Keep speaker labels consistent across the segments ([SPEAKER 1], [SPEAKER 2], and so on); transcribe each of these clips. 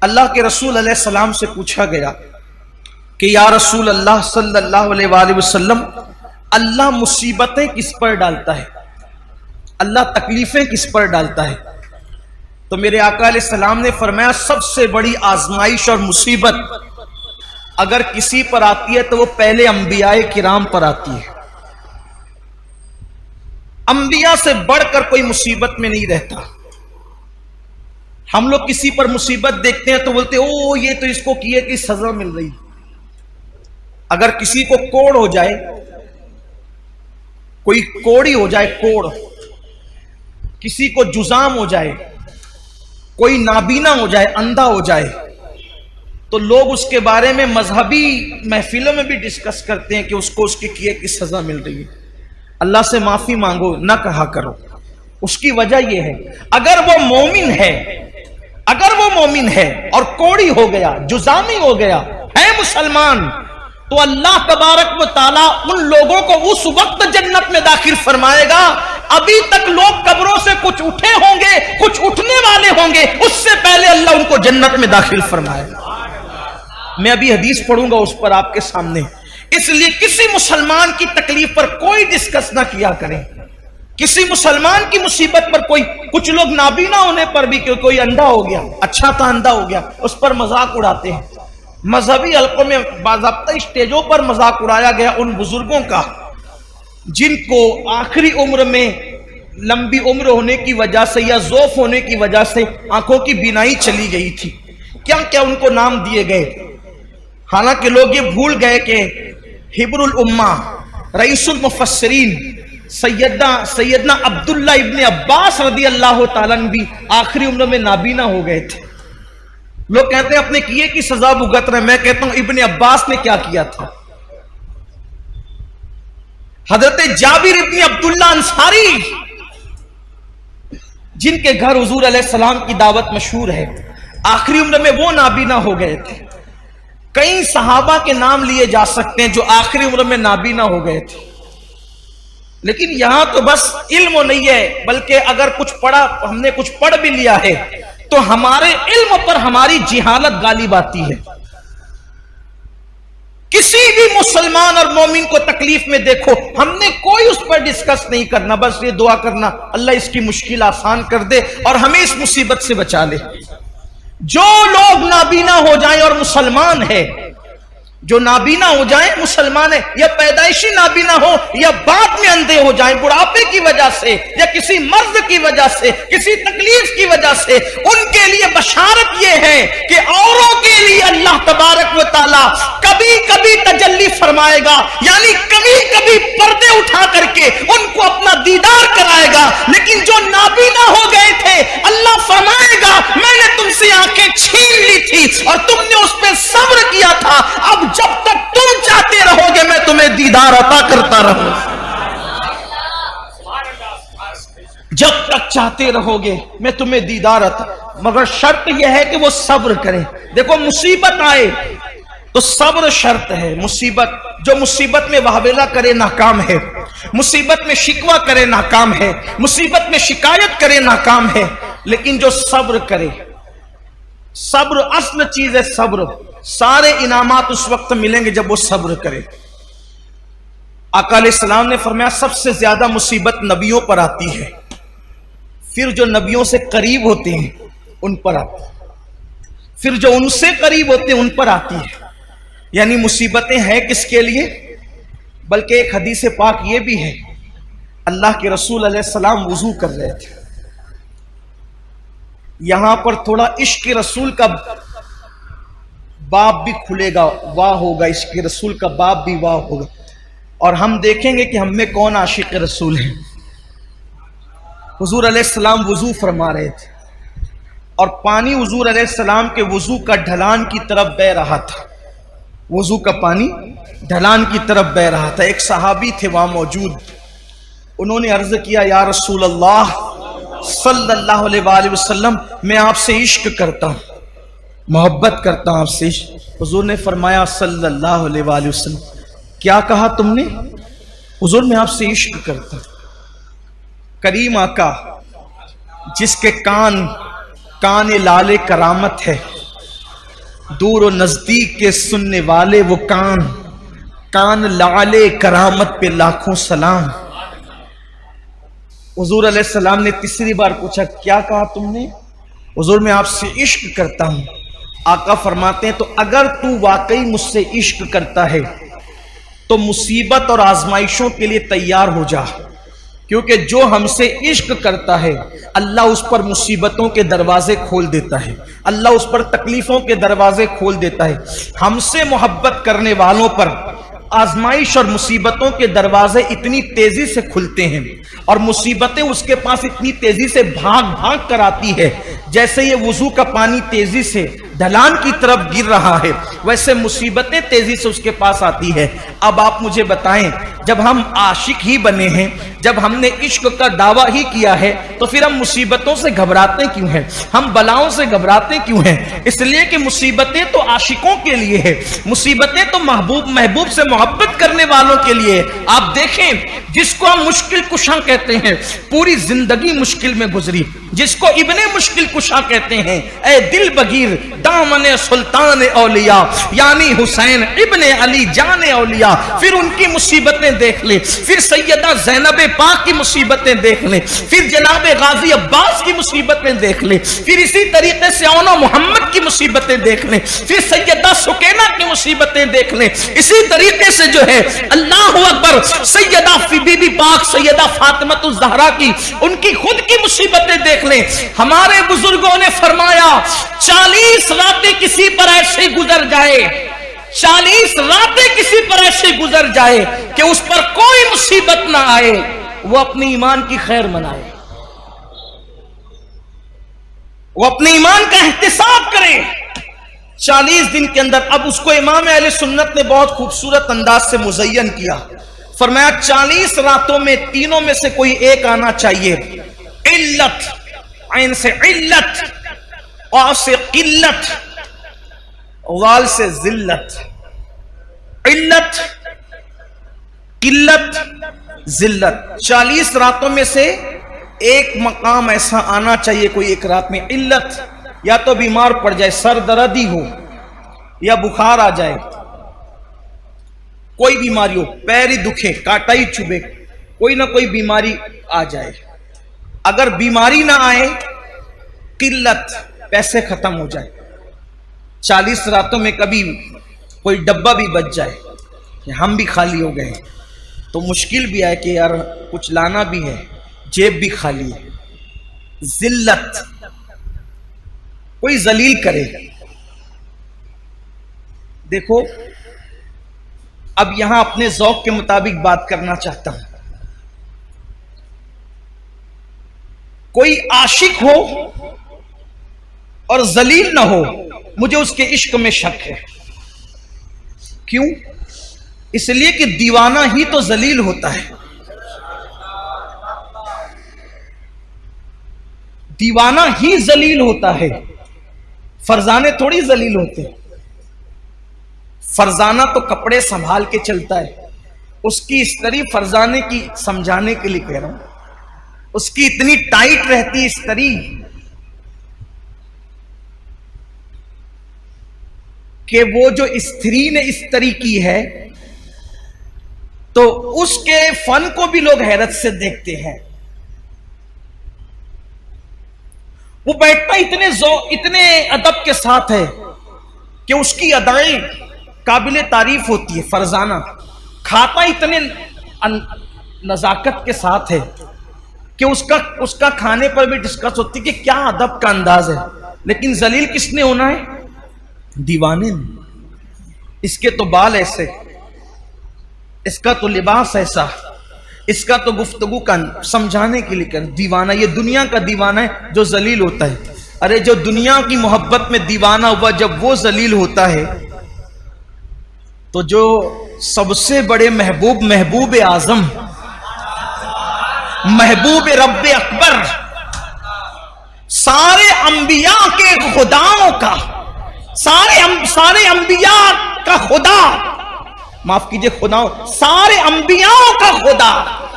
[SPEAKER 1] अल्लाह के रसूल अलैहि सलाम से पूछा गया कि या रसूल अल्लाह सल्लल्लाहु अलैहि वसल्लम, अल्लाह मुसीबतें किस पर डालता है, अल्लाह तकलीफें किस पर डालता है? तो मेरे आका अलैहि सलाम ने फरमाया, सबसे बड़ी आजमाइश और मुसीबत अगर किसी पर आती है तो वो पहले अंबियाए किराम पर आती है। अंबिया से बढ़कर कोई मुसीबत में नहीं रहता। हम लोग किसी पर मुसीबत देखते हैं तो बोलते ओ ये तो इसको किए की सजा मिल रही। अगर किसी को कोड़ हो जाए, कोई कोड़ी हो जाए, कोड़, किसी को जुजाम हो जाए, कोई नाबीना हो जाए, अंधा हो जाए, तो लोग उसके बारे में मजहबी महफिलों में भी डिस्कस करते हैं कि उसको उसके किए की सजा मिल रही है। अल्लाह से माफी मांगो, ना कहा करो। उसकी वजह यह है, अगर वो मोमिन है, अगर वो मोमिन है और कोड़ी हो गया, जुजामी हो गया, है मुसलमान, तो अल्लाह तबारक व ताला उन लोगों को उस वक्त जन्नत में दाखिल फरमाएगा। अभी तक लोग कब्रों से कुछ उठे होंगे, कुछ उठने वाले होंगे, उससे पहले अल्लाह उनको जन्नत में दाखिल फरमाएगा। मैं अभी हदीस पढ़ूंगा उस पर आपके सामने। इसलिए किसी मुसलमान की तकलीफ पर कोई डिस्कस ना किया करें। किसी मुसलमान की मुसीबत पर कोई, कुछ लोग नाबीना होने पर भी कोई अंधा हो गया, अच्छा था अंधा हो गया, उस पर मजाक उड़ाते हैं। मजहबी हल्कों में बाज़ाब्ता स्टेजों पर मजाक उड़ाया गया उन बुजुर्गों का जिनको आखिरी उम्र में लंबी उम्र होने की वजह से या ज़ौफ होने की वजह से आंखों की बीनाई चली गई थी। क्या क्या उनको नाम दिए गए। हालांकि लोग ये भूल गए कि हिब्रुल उम्मा, रईसुल मुफस्सिरीन सैयदना अब्दुल्ला इब्ने अब्बास रदी अल्लाह ताला अन्हु भी आखिरी उम्र में नाबीना हो गए थे। लोग कहते हैं अपने किए की सजा भुगत रहे। मैं कहता हूं इब्ने अब्बास ने क्या किया था। हजरत जाबिर इब्ने अब्दुल्ला अंसारी, जिनके घर हुजूर अलैहि सलाम की दावत मशहूर है, आखिरी उम्र में वो नाबीना हो गए थे। कई सहाबा के नाम लिए जा सकते हैं जो आखिरी उम्र में नाबीना हो गए थे। लेकिन यहां तो बस इल्म नहीं है, बल्कि अगर कुछ पढ़ा, हमने कुछ पढ़ भी लिया है तो हमारे इल्म पर हमारी जिहालत गालिब आती है। किसी भी मुसलमान और मोमिन को तकलीफ में देखो, हमने कोई उस पर डिस्कस नहीं करना, बस ये दुआ करना अल्लाह इसकी मुश्किल आसान कर दे और हमें इस मुसीबत से बचा ले। जो लोग नाबीना हो जाएं और मुसलमान है, जो नाबीना हो जाए मुसलमान है, या पैदाइशी नाबीना हो या बाद में अंधे हो जाए बुढ़ापे की वजह से या किसी मर्ज की वजह से, किसी तकलीफ की वजह से, उनके लिए बशारत यह है कि औरों के लिए अल्लाह तबारक व ताला कभी कभी तजल्ली फरमाएगा, यानी कभी कभी पर्दे उठा करके उनको अपना दीदार कराएगा। लेकिन जो नाबीना हो गए थे, अल्लाह फरमाएगा मैंने तुमसे आंखें छीन ली थी और तुमने उस पर सब्र किया था, अब जब तक तुम चाहते रहोगे मैं तुम्हें दीदार अता करता रहूंगा। जब तक चाहते रहोगे मैं तुम्हें दीदार अता, मगर शर्त यह है कि वो सब्र करें। देखो मुसीबत आए तो सब्र शर्त है। मुसीबत, जो मुसीबत में वाहवेला करे नाकाम है, मुसीबत में शिकवा करे नाकाम है, मुसीबत में शिकायत करे नाकाम है। लेकिन जो सब्र करे, सब्र असल चीज है। सब्र, सारे इनामात उस वक्त मिलेंगे जब वो सब्र करे। आका अलैहिस्सलाम ने फरमाया सबसे ज्यादा मुसीबत नबियों पर आती है, फिर जो नबियों से करीब होते हैं उन पर आती है, फिर जो उनसे करीब होते हैं उन पर आती है। यानी मुसीबतें हैं किसके लिए? बल्कि एक हदीस पाक ये भी है, अल्लाह के रसूल अलैहिस्सलाम वुजू कर रहे थे। यहां पर थोड़ा इश्क रसूल का बाब भी खुलेगा, वाह होगा, इश्क रसूल का बाब भी वाह होगा, और हम देखेंगे कि हम में कौन आशिक रसूल है। हुजूर अलैहिस्सलाम वुजू फरमा रहे थे और पानी हुजूर अलैहिस्सलाम के वुजू का ढलान की तरफ बह रहा था। वुजू का पानी ढलान की तरफ बह रहा था। एक सहाबी थे वहां मौजूद, उन्होंने अर्ज किया या रसूल अल्लाह सल्लल्लाहु अलैहि वसल्लम, मैं आपसे इश्क करता हूं, मोहब्बत करता हूं आपसे। हुजूर ने फरमाया सल्लल्लाहु अलैहि वसल्लम, क्या कहा तुमने? हुजूर मैं आपसे इश्क करता हूं। करीम आका जिसके कान लाले करामत है, दूर और नजदीक के सुनने वाले वो कान, कान लाले करामत पे लाखों सलाम। हुजूर अलैहिस्सलाम ने तीसरी बार पूछा, क्या कहा तुमने? हुजूर मैं आपसे इश्क करता हूं। आका फरमाते हैं, तो अगर तू वाकई मुझसे इश्क करता है तो मुसीबत और आजमाइशों के लिए तैयार हो जा, क्योंकि जो हमसे इश्क करता है अल्लाह उस पर मुसीबतों के दरवाजे खोल देता है, अल्लाह उस पर तकलीफों के दरवाजे खोल देता है। हमसे मोहब्बत करने वालों पर आजमाइश और मुसीबतों के दरवाजे इतनी तेजी से खुलते हैं और मुसीबतें उसके पास इतनी तेजी से भाग भाग कर आती है, जैसे ये वुजू का पानी तेजी से ढलान की तरफ गिर रहा है, वैसे मुसीबतें तेजी से उसके पास आती है। अब आप मुझे बताएं, जब हम आशिक ही बने हैं, जब हमने इश्क का दावा ही किया है, तो फिर हम मुसीबतों से घबराते क्यों हैं? हम बलाओं से घबराते क्यों हैं? इसलिए कि मुसीबतें तो आशिकों के लिए है, मुसीबतें तो महबूब से मोहब्बत करने वालों के लिए। आप देखें, जिसको हम मुश्किल कुशा कहते हैं, पूरी जिंदगी मुश्किल में गुजरी, जिसको इब्ने मुश्किल कुशा कहते हैं, ए दिल बगीर दामने सुल्तान औलिया यानी हुसैन इब्ने अली जाने औलिया। फिर उनकी मुसीबतें देख ले, फिर सैयदा ज़ैनब पाक की मुसीबतें देख ले, फिर जनाब गाजी अब्बास की मुसीबतें देख ले, फिर इसी तरीके से औनो मोहम्मद की मुसीबतें देख ले, फिर सैयदा सुकैना की मुसीबतें देख ले, इसी तरीके से जो है अल्लाह अकबर सैयदा बीबी पाक सैयदा फातिमा ज़हरा की, उनकी खुद की मुसीबतें देख ले। हमारे बुजुर्गों ने फरमाया, 40 रातें किसी पर ऐसे गुजर जाए, 40 रातें किसी पर ऐसे गुजर जाए कि उस पर कोई मुसीबत ना आए, वो अपने ईमान की खैर मनाए, वो अपने ईमान का एहतिसाब करे 40 दिन के अंदर। अब उसको इमाम अहले सुन्नत ने बहुत खूबसूरत अंदाज से मुज़य्यन किया। फरमाया 40 रातों में तीनों में से कोई एक आना चाहिए, इल्लत, ऐन से इल्लत, औ से किल्लत, वाल से जिल्लत। इल्लत, किल्लत, जिल्लत, 40 रातों में से एक मकाम ऐसा आना चाहिए कोई एक रात में। इल्लत, या तो बीमार पड़ जाए, सर दर्दी हो या बुखार आ जाए, कोई बीमारी हो, पैर ही दुखे, कांटा ही चुभे, कोई ना कोई बीमारी आ जाए। अगर बीमारी ना आए, किल्लत, पैसे खत्म हो जाए। 40 रातों में कभी कोई डब्बा भी बच जाए, हम भी खाली हो गए, तो मुश्किल भी आए कि यार कुछ लाना भी है, जेब भी खाली है। जिल्लत, कोई जलील करे। देखो, अब यहां अपने ज़ौक़ के मुताबिक बात करना चाहता हूं। कोई आशिक हो और जलील ना हो, मुझे उसके इश्क में शक है। क्यों? इसलिए कि दीवाना ही तो जलील होता है, दीवाना ही जलील होता है, फरजाने थोड़ी जलील होते। फरजाना तो कपड़े संभाल के चलता है, उसकी इस्तरी फरजाने की समझाने के लिए कह रहा हूं, उसकी इतनी टाइट रहती इस्तरी कि वो जो स्त्री ने इस्तरी की है तो उसके फन को भी लोग हैरत से देखते हैं। वो बैठता इतने अदब के साथ है कि उसकी अदाएं काबिले तारीफ होती है। फरजाना खाता इतने नजाकत के साथ है कि उसका खाने पर भी डिस्कस होती है कि क्या अदब का अंदाज है। लेकिन जलील किसने होना है? दीवाने ने। इसके तो बाल ऐसे, इसका तो लिबास ऐसा, इसका तो गुफ्तगू का समझाने के लिए कर। दीवाना, ये दुनिया का दीवाना है जो जलील होता है। अरे जो दुनिया की मोहब्बत में दीवाना हुआ, जब वो जलील होता है तो जो सबसे बड़े महबूब आजम, महबूब रब्बे अकबर, सारे अंबिया के खुदाओं का, सारे अंबिया का खुदा, माफ कीजिए खुदाओं, सारे अंबियाओं का खुदा,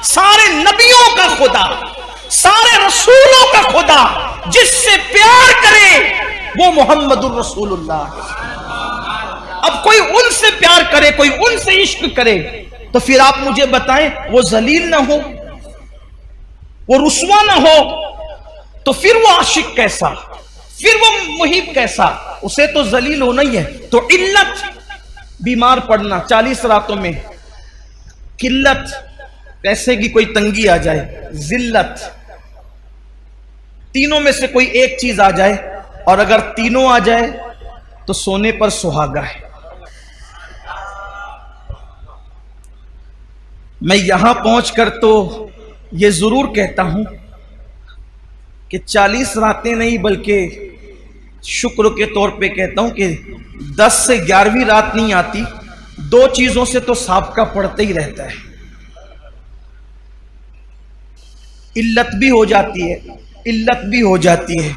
[SPEAKER 1] सारे नबियों का खुदा, सारे रसूलों का खुदा, जिससे प्यार करे वो मोहम्मदुर रसूलुल्लाह। अब कोई उनसे प्यार करे, कोई उनसे इश्क करे, तो फिर आप मुझे बताएं वो जलील ना हो, वो रुस्वा ना हो, तो फिर वो आशिक कैसा, फिर वो मुहिब कैसा? उसे तो जलील होना ही है। तो इल्लत, बीमार पड़ना 40 रातों में, किल्लत, पैसे की कोई तंगी आ जाए, जिल्लत, तीनों में से कोई एक चीज आ जाए, और अगर तीनों आ जाए तो सोने पर सुहागा है। मैं यहां पहुंचकर तो यह जरूर कहता हूं कि 40 रातें नहीं, बल्कि शुक्र के तौर पे कहता हूं कि 10 से 11वीं रात नहीं आती, 2 चीजों से तो साबका पड़ते ही रहता है। इल्लत भी हो जाती है, इल्लत भी हो जाती है,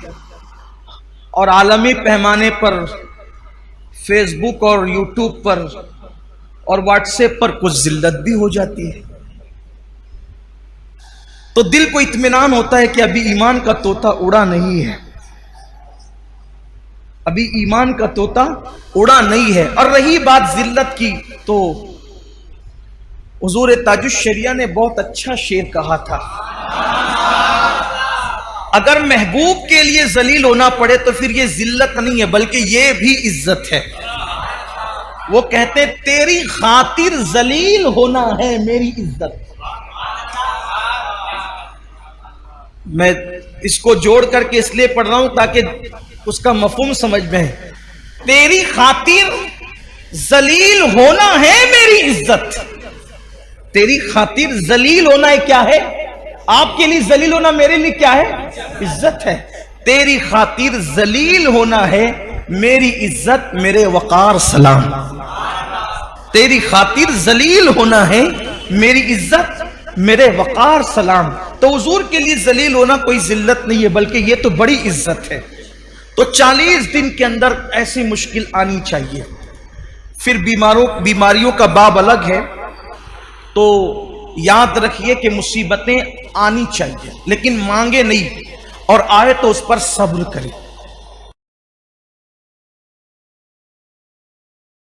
[SPEAKER 1] और आलमी पैमाने पर फेसबुक और यूट्यूब पर और व्हाट्सएप पर कुछ जिल्लत भी हो जाती है। तो दिल को इत्मीनान होता है कि अभी ईमान का तोता उड़ा नहीं है, अभी ईमान का तोता उड़ा नहीं है। और रही बात जिल्लत की, तो हुजूर ताजुश शरिया ने बहुत अच्छा शेर कहा था, अगर महबूब के लिए जलील होना पड़े तो फिर ये जिल्लत नहीं है, बल्कि ये भी इज्जत है। वो कहते तेरी खातिर जलील होना है मेरी इज्जत। मैं इसको जोड़ करके इसलिए पढ़ रहा हूं ताकि उसका मफहूम समझ में है। तेरी खातिर जलील होना है मेरी इज्जत। तेरी खातिर जलील होना है, क्या है? आपके लिए जलील होना मेरे लिए क्या है? इज्जत है। तेरी खातिर जलील होना है मेरी इज्जत, मेरे वकार सलाम। तेरी खातिर जलील होना है मेरी इज्जत, मेरे वकार सलाम। तो हुजूर के लिए जलील होना कोई जिल्लत नहीं है, बल्कि ये तो बड़ी इज्जत है। तो 40 दिन के अंदर ऐसी मुश्किल आनी चाहिए। फिर बीमारियों का बाब अलग है। तो याद रखिए कि मुसीबतें आनी चाहिए, लेकिन मांगे नहीं, और आए तो उस पर सब्र करें।